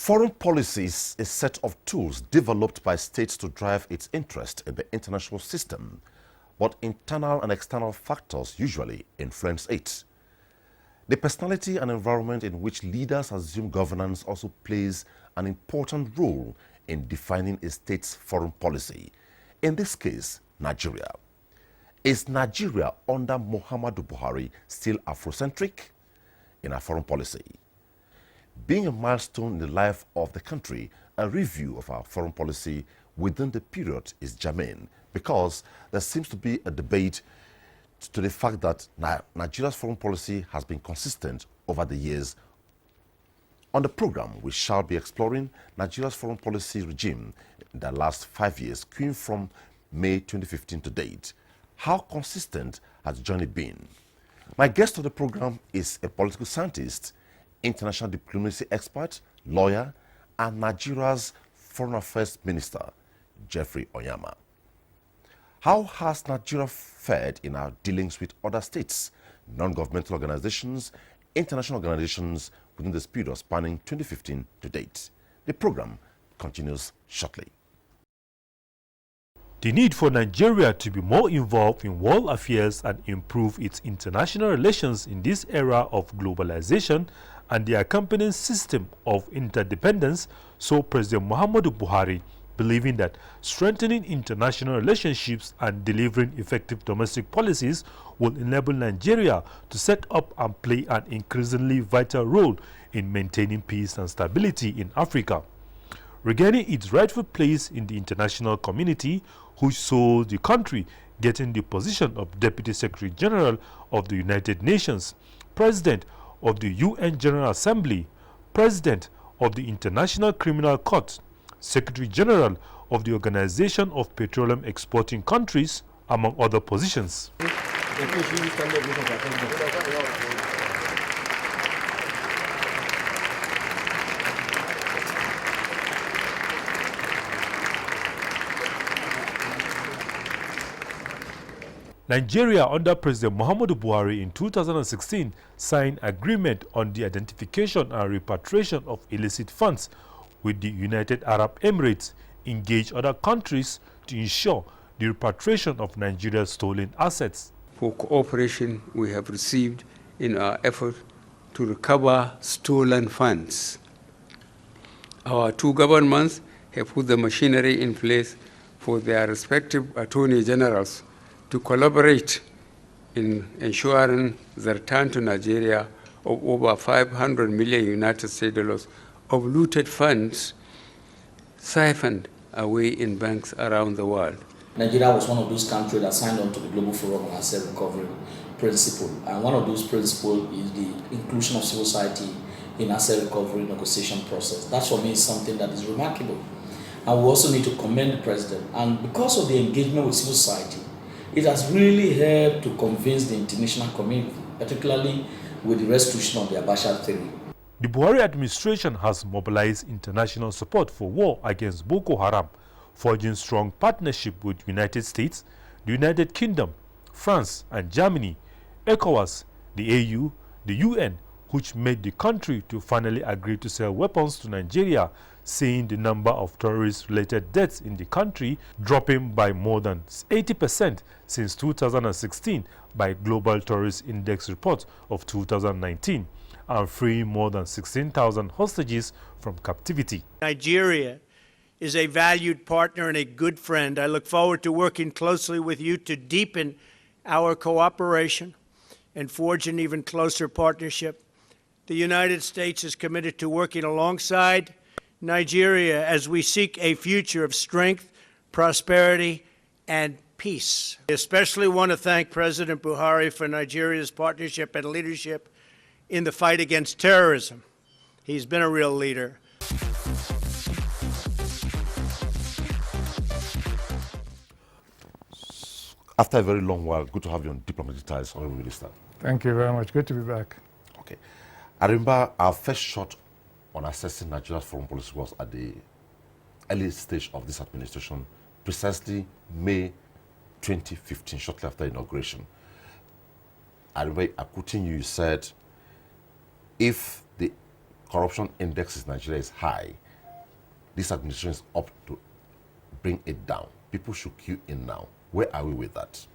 Foreign policy is a set of tools developed by states to drive its interest in the international system, but internal and external factors usually influence it. The personality and environment in which leaders assume governance also plays an important role in defining a state's foreign policy. In this case, Nigeria. Is Nigeria under Muhammadu Buhari still Afrocentric in our foreign policy? Being a milestone in the life of the country, a review of our foreign policy within the period is germane because there seems to be a debate to the fact that Nigeria's foreign policy has been consistent over the years. On the program, we shall be exploring Nigeria's foreign policy regime in the last 5 years, queuing from May 2015 to date. How consistent has the journey been? My guest on the program is a political scientist, international diplomacy expert, lawyer, and Nigeria's Foreign Affairs Minister, Geoffrey Onyeama. How has Nigeria fared in our dealings with other states, non-governmental organizations, international organizations within this period spanning 2015 to date? The program continues shortly. The need for Nigeria to be more involved in world affairs and improve its international relations in this era of globalization and the accompanying system of interdependence saw President Muhammadu Buhari believing that strengthening international relationships and delivering effective domestic policies will enable Nigeria to set up and play an increasingly vital role in maintaining peace and stability in Africa. Regaining its rightful place in the international community, which saw the country getting the position of Deputy Secretary General of the United Nations, President of the UN General Assembly, President of the International Criminal Court, Secretary General of the Organization of Petroleum Exporting Countries, among other positions. Nigeria, under President Muhammadu Buhari in 2016, signed agreement on the identification and repatriation of illicit funds with the United Arab Emirates, engage other countries to ensure the repatriation of Nigeria's stolen assets. For cooperation we have received in our effort to recover stolen funds. Our two governments have put the machinery in place for their respective attorney generals to collaborate in ensuring the return to Nigeria of over 500 million United States dollars of looted funds siphoned away in banks around the world. Nigeria was one of those countries that signed on to the Global Forum on Asset Recovery principle, and one of those principles is the inclusion of civil society in asset recovery negotiation process. That for me is something that is remarkable. And we also need to commend the President, and because of the engagement with civil society, it has really helped to convince the international community, particularly with the restitution of the Abacha theory. The Buhari administration has mobilized international support for war against Boko Haram, forging strong partnership with United States, the United Kingdom, France and Germany, ECOWAS, the AU, the UN, which made the country to finally agree to sell weapons to Nigeria, seeing the number of terrorist-related deaths in the country dropping by more than 80% since 2016 by Global Terrorist Index report of 2019, and freeing more than 16,000 hostages from captivity. Nigeria is a valued partner and a good friend. I look forward to working closely with you to deepen our cooperation and forge an even closer partnership. The United States is committed to working alongside Nigeria as we seek a future of strength, prosperity, and peace. I especially want to thank President Buhari for Nigeria's partnership and leadership in the fight against terrorism. He's been a real leader. After a very long while, good to have you on Diplomatic Ties, Honorable Minister. Thank you very much. Good to be back. Okay. I remember our first shot on assessing Nigeria's foreign policy was at the early stage of this administration, precisely May 2015, shortly after inauguration. I remember quoting you, you said, if the corruption index in Nigeria is high. This administration is up to bring it down. People should queue in now. Where are we with that?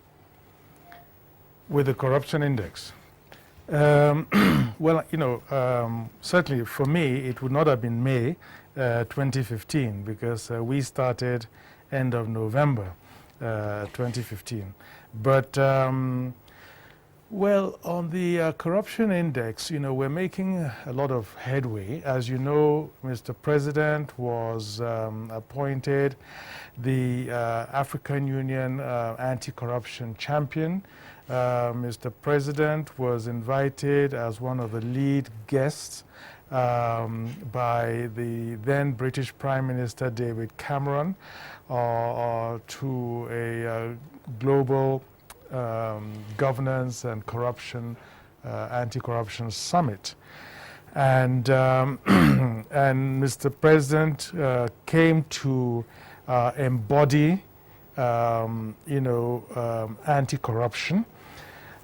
With the corruption index? Well, certainly for me, it would not have been May 2015 because we started end of November 2015. But well, on the corruption index, we're making a lot of headway. As you know, Mr. President was appointed the African Union anti-corruption champion. Mr. President was invited as one of the lead guests by the then British Prime Minister David Cameron to a global governance and corruption, anti-corruption summit. And, and Mr. President came to embody, anti-corruption.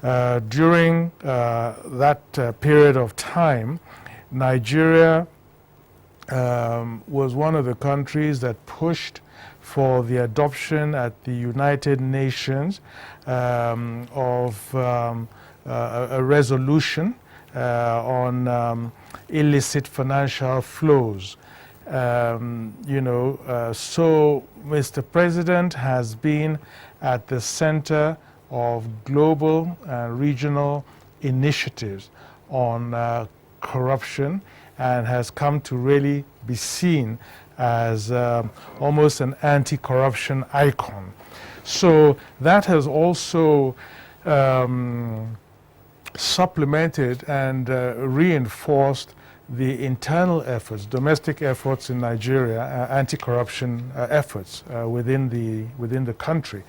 During that period of time, Nigeria was one of the countries that pushed for the adoption at the United Nations of a resolution on illicit financial flows. So Mr. President has been at the center of global and regional initiatives on corruption and has come to really be seen as almost an anti-corruption icon. So that has also supplemented and reinforced the internal efforts, domestic efforts in Nigeria, anti-corruption efforts within the country.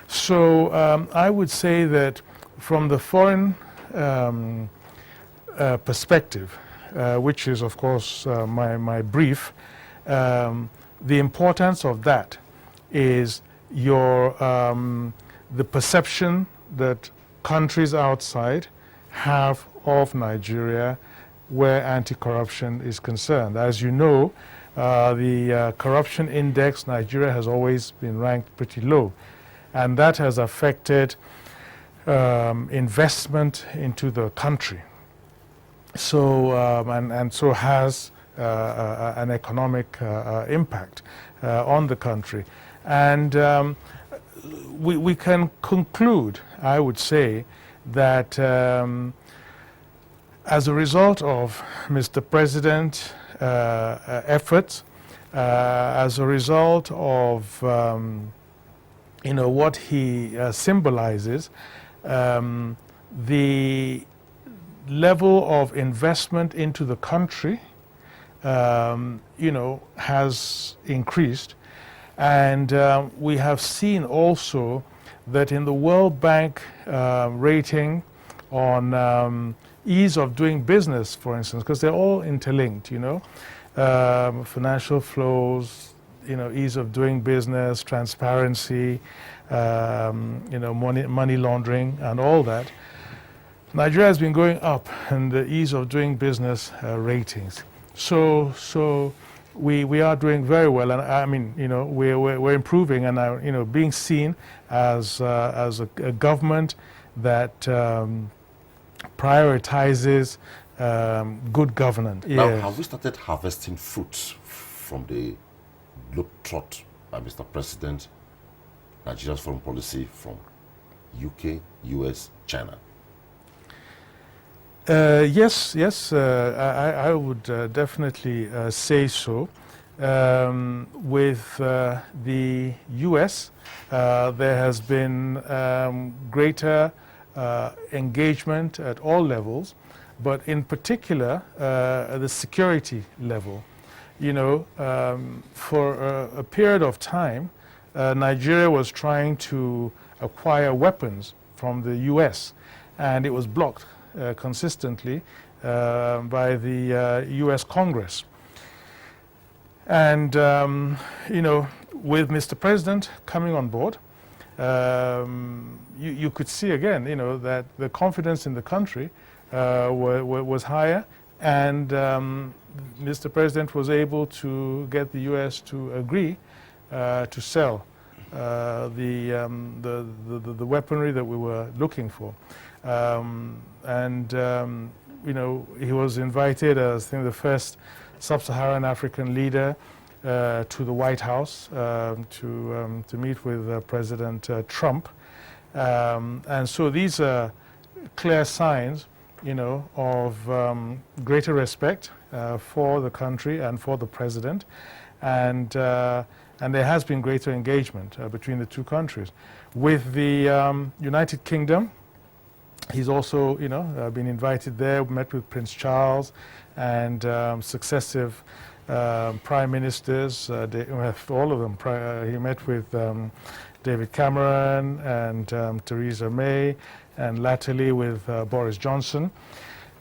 So I would say that from the foreign perspective, which is of course my brief, the importance of that is the perception that countries outside have of Nigeria where anti-corruption is concerned. As you know, the corruption index, Nigeria has always been ranked pretty low, and that has affected investment into the country. So, and so has an economic impact on the country. And we can conclude, I would say, that as a result of Mr. President's efforts, as a result of what he symbolizes, the level of investment into the country, has increased. And we have seen also that in the World Bank rating on ease of doing business, for instance, because they're all interlinked, financial flows, ease of doing business, transparency, money laundering and all that. Nigeria has been going up in the ease of doing business ratings. So we are doing very well, and I mean, we're improving and are, being seen as a government that prioritizes good governance. Now, Yes. have we started harvesting fruits from the globetrot by Mr. President, Nigeria's foreign policy from UK, US, China? Yes, I would definitely say so. With the US, there has been greater engagement at all levels, but in particular, the security level. For a period of time, Nigeria was trying to acquire weapons from the US, and it was blocked consistently by the US Congress. And, with Mr. President coming on board, you could see again, that the confidence in the country was higher, And Mr. President was able to get the U.S. to agree to sell the weaponry that we were looking for. You know, he was invited as, I think, the first sub-Saharan African leader to the White House to meet with President Trump. And so these are clear signs, you know, of greater respect for the country and for the president. And there has been greater engagement between the two countries. With the United Kingdom, he's also, you know, been invited there, met with Prince Charles and successive prime ministers, all of them. He met with David Cameron and Theresa May, and latterly with Boris Johnson.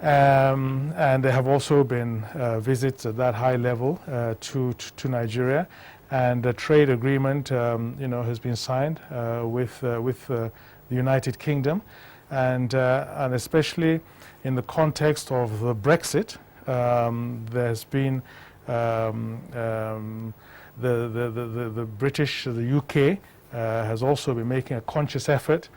And there have also been visits at that high level to Nigeria. And a trade agreement, you know, has been signed with the United Kingdom. And especially in the context of the Brexit, there's been the British, the UK, has also been making a conscious effort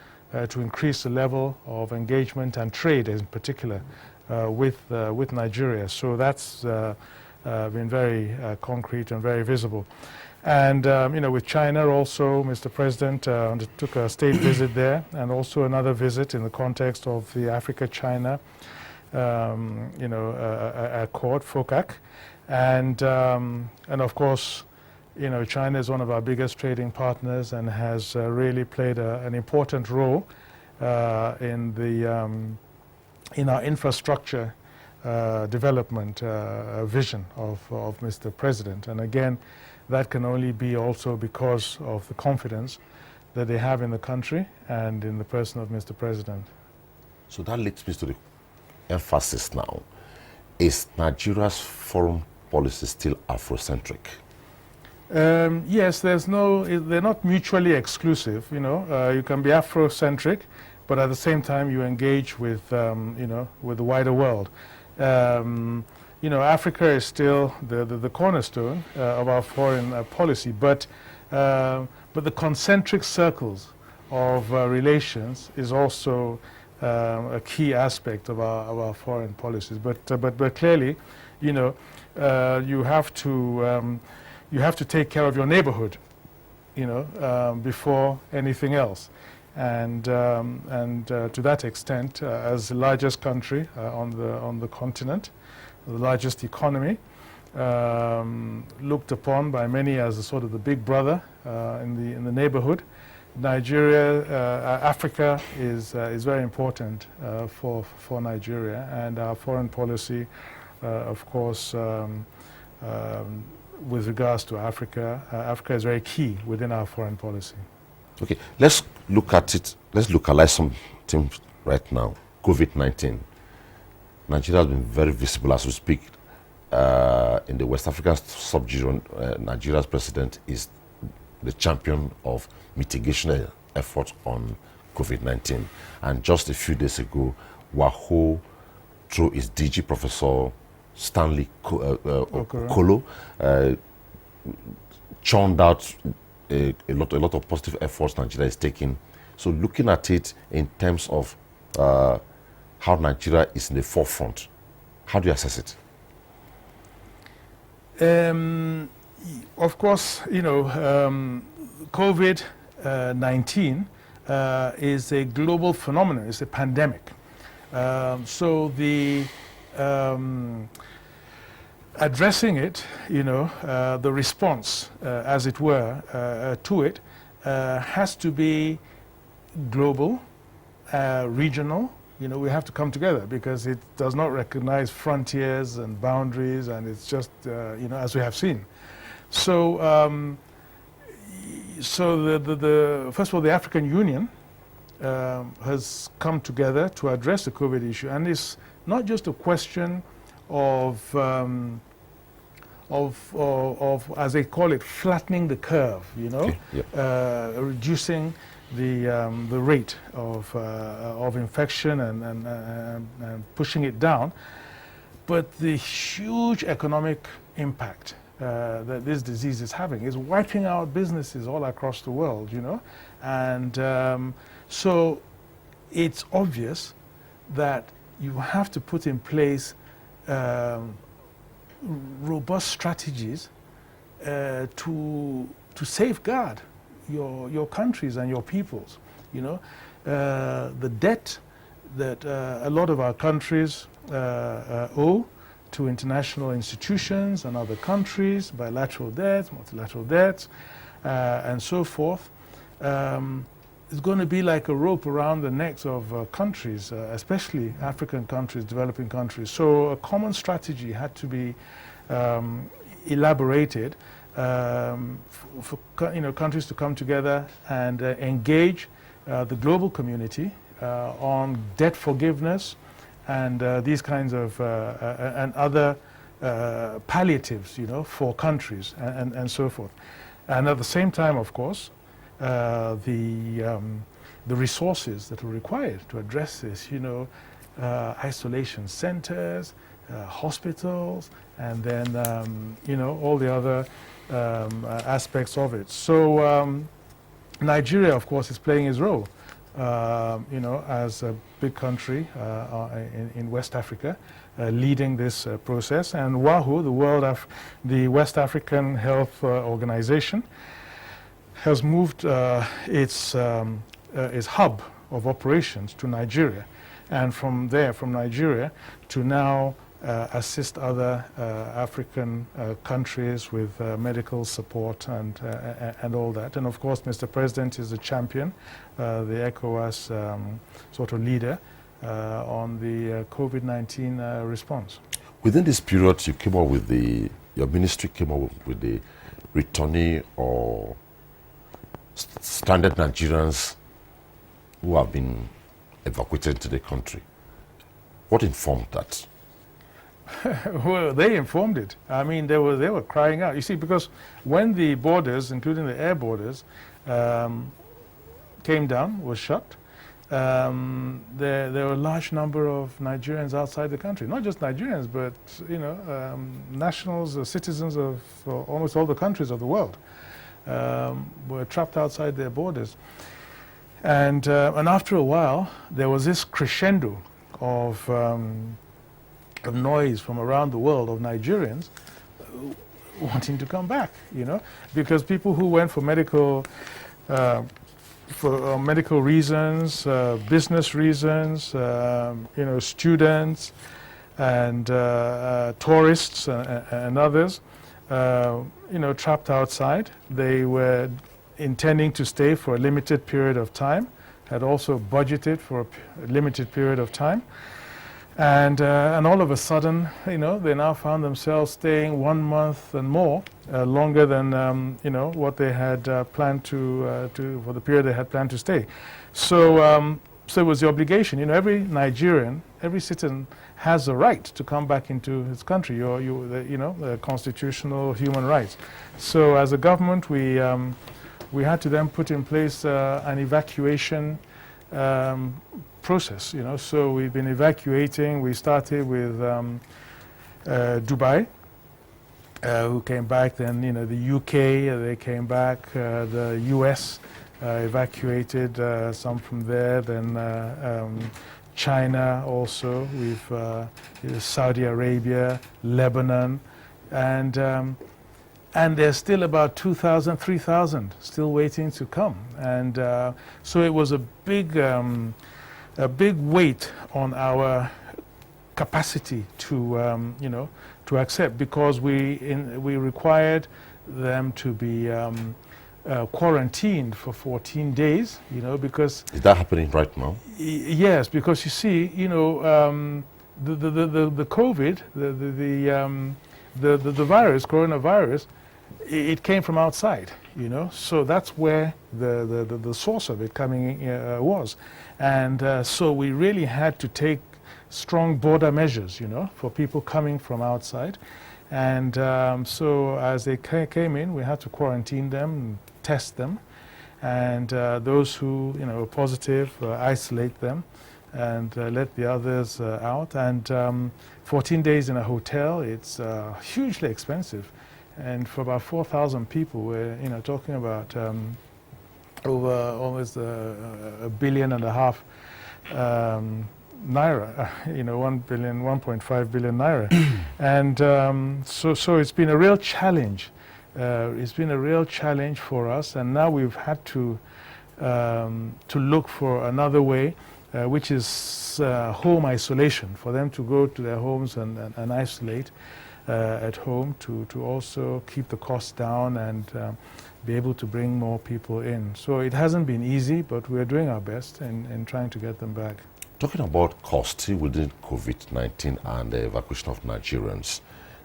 to increase the level of engagement and trade, in particular, with Nigeria. So that's been very concrete and very visible. And you know, with China also, Mr. President undertook a state visit there, and also another visit in the context of the Africa-China, you know, Accord, FOCAC, and of course, you know, China is one of our biggest trading partners and has really played an important role in our infrastructure development vision of Mr. President. And again, that can only be also because of the confidence that they have in the country and in the person of Mr. President. So that leads me to the emphasis now. Is Nigeria's foreign policy still Afrocentric? Yes, they're not mutually exclusive. You know, you can be Afrocentric, but at the same time you engage with, you know, with the wider world. You know, Africa is still the cornerstone of our foreign policy, but the concentric circles of relations is also a key aspect of our foreign policies. But clearly, you know, you have to take care of your neighborhood, you know, before anything else. And to that extent, as the largest country on the continent, the largest economy, looked upon by many as a sort of the big brother in the neighborhood, Nigeria, Africa is very important for Nigeria, and our foreign policy, of course, with regards to Africa, Africa is very key within our foreign policy. Okay, let's look at it. Let's localize something right now. COVID-19. Nigeria has been very visible as we speak in the West African sub-region. Nigeria's president is the champion of mitigation efforts on COVID-19. And just a few days ago, WAHO, through its DG, Professor Stanley Okolo, churned out a lot of positive efforts Nigeria is taking. So looking at it in terms of how Nigeria is in the forefront, how do you assess it? Of course, you know, COVID-19 is a global phenomenon. It's a pandemic. So the addressing it, you know, the response, as it were, to it has to be global, regional. You know, we have to come together because it does not recognize frontiers and boundaries, and it's just, you know, as we have seen. So, so first of all, the African Union has come together to address the COVID issue, and it's not just a question of as they call it, flattening the curve. You know, Okay, yeah. Reducing the rate of infection and pushing it down. But the huge economic impact that this disease is having is wiping out businesses all across the world, you know. And so it's obvious that you have to put in place robust strategies to safeguard your countries and your peoples, you know. The debt that a lot of our countries owe to international institutions and other countries, bilateral debts, multilateral debts, and so forth, is going to be like a rope around the necks of countries, especially African countries, developing countries. So a common strategy had to be elaborated for countries to come together and engage the global community on debt forgiveness and these kinds of and other palliatives, you know, for countries and so forth. And at the same time, of course, the resources that are required to address this, you know, isolation centers, hospitals, and then you know, all the other aspects of it. So Nigeria, of course, is playing its role, you know, as a big country in West Africa, leading this process. And WAHO, the West African Health Organization, has moved its hub of operations to Nigeria, and from there, from Nigeria, to now assist other African countries with medical support and all that. And of course, Mr. President is the champion, the ECOWAS sort of leader on the COVID-19 response. Within this period, you came up with your ministry came up with the returnee or stranded Nigerians who have been evacuated to the country. What informed that? Well, they informed it. I mean, they were crying out. You see, because when the borders, including the air borders, came down, was shut, there were a large number of Nigerians outside the country. Not just Nigerians, but you know, nationals, citizens of almost all the countries of the world were trapped outside their borders. And after a while, there was this crescendo of noise from around the world of Nigerians wanting to come back, you know, because people who went for medical reasons, business reasons, you know, students and tourists and others, you know, trapped outside. They were intending to stay for a limited period of time, had also budgeted for a limited period of time. And all of a sudden, you know, they now found themselves staying 1 month and more, longer than you know, what they had planned to for the period they had planned to stay. So so it was the obligation. You know, every Nigerian, every citizen has a right to come back into his country. You know, the constitutional human rights. So as a government, we had to then put in place an evacuation process, you know. So we've been evacuating. We started with Dubai, who came back. Then, you know, the UK, they came back. The US evacuated some from there. Then China also. We've Saudi Arabia, Lebanon, and there's still about 2,000, 3,000 still waiting to come. And so it was a big weight on our capacity to, you know, to accept, because we required them to be quarantined for 14 days, you know, because... Is that happening right now? Yes, because you see, you know, the COVID, the virus, coronavirus, it came from outside, you know, so that's where the source of it coming was. And so we really had to take strong border measures, you know, for people coming from outside. And so as they came in, we had to quarantine them, test them, and those who, you know, were positive, isolate them, and let the others out. And 14 days in a hotel, it's hugely expensive. And for about 4,000 people, we're talking about over almost $1.5 billion naira, 1.5 billion naira. And so it's been a real challenge. It's been a real challenge for us, and now we've had to look for another way, which is home isolation, for them to go to their homes and isolate at home to also keep the costs down and be able to bring more people in. So it hasn't been easy, but we're doing our best in trying to get them back. Talking about costs within COVID-19 and the evacuation of Nigerians,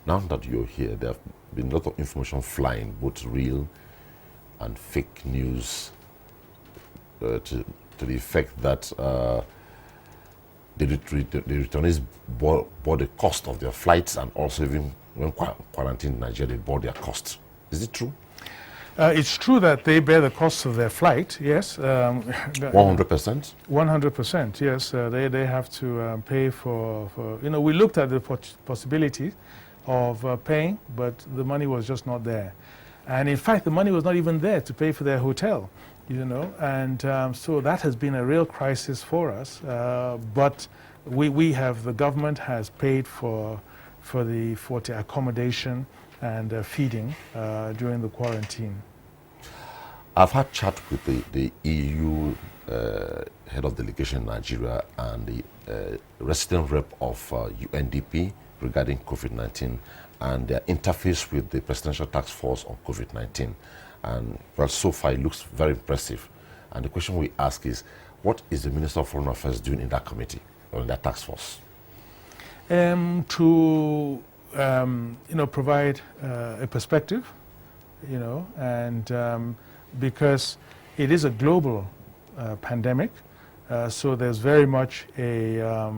now that you're here, there have been a lot of information flying, both real and fake news, to the effect that the returnees bore the cost of their flights, and also even when quarantined in Nigeria, they bore their costs. Is it true? It's true that they bear the cost of their flight, yes. 100%? 100%, yes. They have to pay for, we looked at the possibility of paying, but the money was just not there. And in fact, the money was not even there to pay for their hotel, and so that has been a real crisis for us. But the government has paid for the accommodation and feeding during the quarantine. I've had chat with the EU head of delegation in Nigeria and the resident rep of UNDP regarding COVID-19 and their interface with the Presidential Task Force on COVID-19. And well, so far it looks very impressive. And the question we ask is, what is the Minister of Foreign Affairs doing in that committee or in that task force? To provide a perspective, and because it is a global pandemic, so there's very much a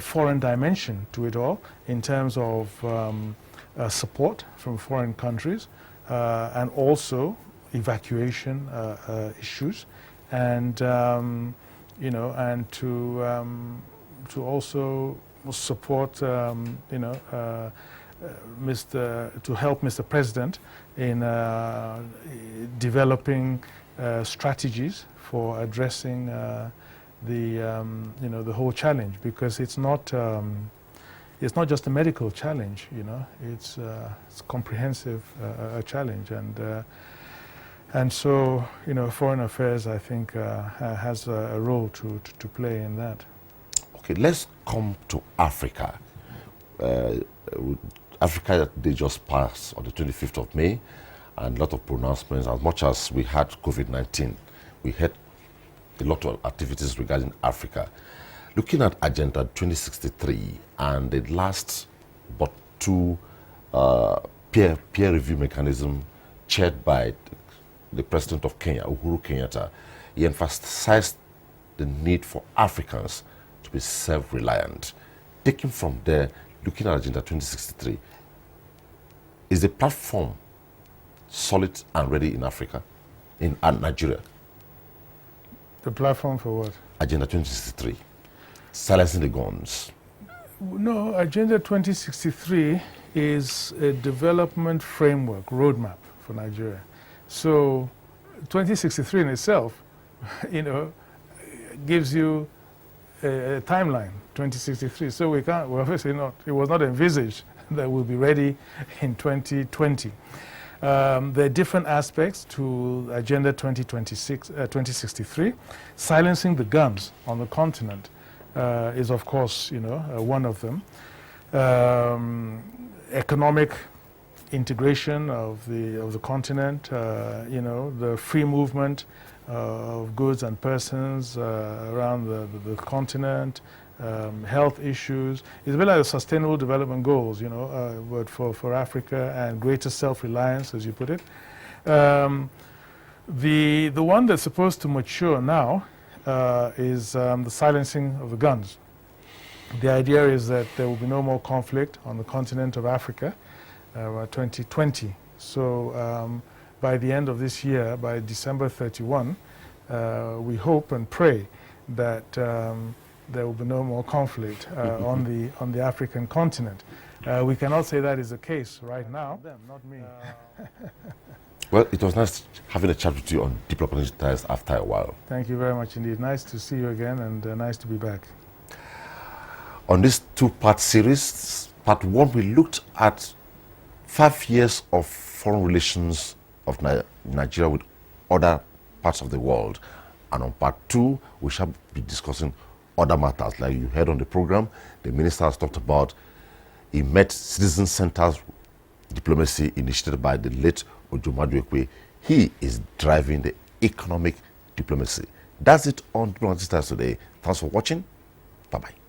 foreign dimension to it all in terms of support from foreign countries, and also evacuation issues, and and to also support to help Mr. President in developing strategies for addressing the whole challenge, because it's not just a medical challenge, it's comprehensive a challenge, and so Foreign Affairs, I think, has a role to play in that. Okay, let's come to Africa. Africa, they just passed on the 25th of May, and a lot of pronouncements. As much as we had COVID-19, we had a lot of activities regarding Africa. Looking at Agenda 2063 and the last but two peer review mechanism chaired by the President of Kenya, Uhuru Kenyatta, he emphasized the need for Africans to be self-reliant. Taking from there, looking at Agenda 2063, is the platform solid and ready in Africa, in Nigeria? The platform for what? Agenda 2063, silencing the guns. No, Agenda 2063 is a development framework, roadmap for Nigeria. So 2063 in itself, gives you a timeline, 2063. So we're obviously not, it was not envisaged that we'll be ready in 2020. There are different aspects to Agenda 2063. Silencing the guns on the continent is, of course, one of them. Economic integration of the continent, the free movement of goods and persons around the continent, health issues. It's a bit like the Sustainable Development Goals, but for Africa, and greater self-reliance, as you put it. The one that's supposed to mature now is the silencing of the guns. The idea is that there will be no more conflict on the continent of Africa by 2020. So by the end of this year, by December 31, we hope and pray that there will be no more conflict on the African continent. We cannot say that is the case right now. Them, not me. Well, it was nice having a chat with you on diplomatic ties after a while. Thank you very much indeed. Nice to see you again, and nice to be back. On this two-part series, part one, we looked at 5 years of foreign relations of Nigeria with other parts of the world. And on part two, we shall be discussing other matters. Like you heard on the program, the minister has talked about he met citizen centers diplomacy initiated by the late Ojo Maduekwe. He is driving the economic diplomacy. That's it on Diplomatic Ties today. Thanks for watching. Bye-bye.